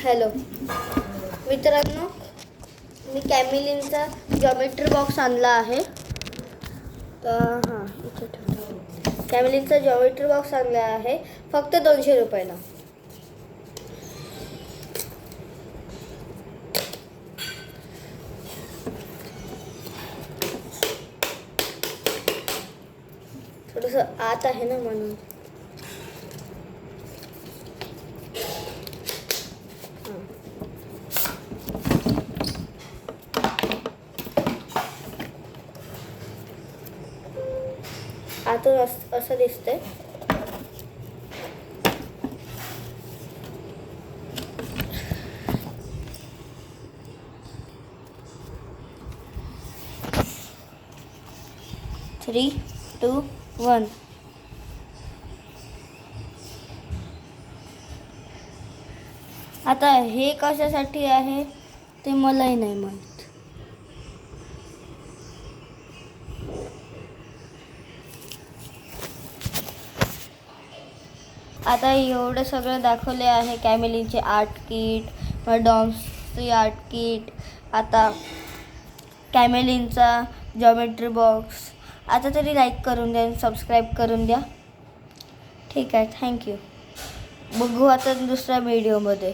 Hello मित्रांनो, मी कॅमिलिनचा geometry box आणला आहे. तर इथे ठेवतो. कॅमिलिनचा जॉमेट्री बॉक्स आणला आहे फक्त 200 रुपयाला. थोडंसं आत आहे ना म्हणून. आतून असं दिसतंय. Three two one. आता हे कशासाठी आहे ते मलाही नाही माहीत. आता एवढं सगळं दाखवले आहे. कॅमिलिनचे आर्ट किट, डॉम्सची आर्ट किट, आता कॅमिलिनचा जॉमेट्री बॉक्स. आता तरी लाईक करून द्या आणि सबस्क्राईब करून द्या. ठीक आहे, थँक्यू. बघू आता दुसऱ्या व्हिडिओमध्ये.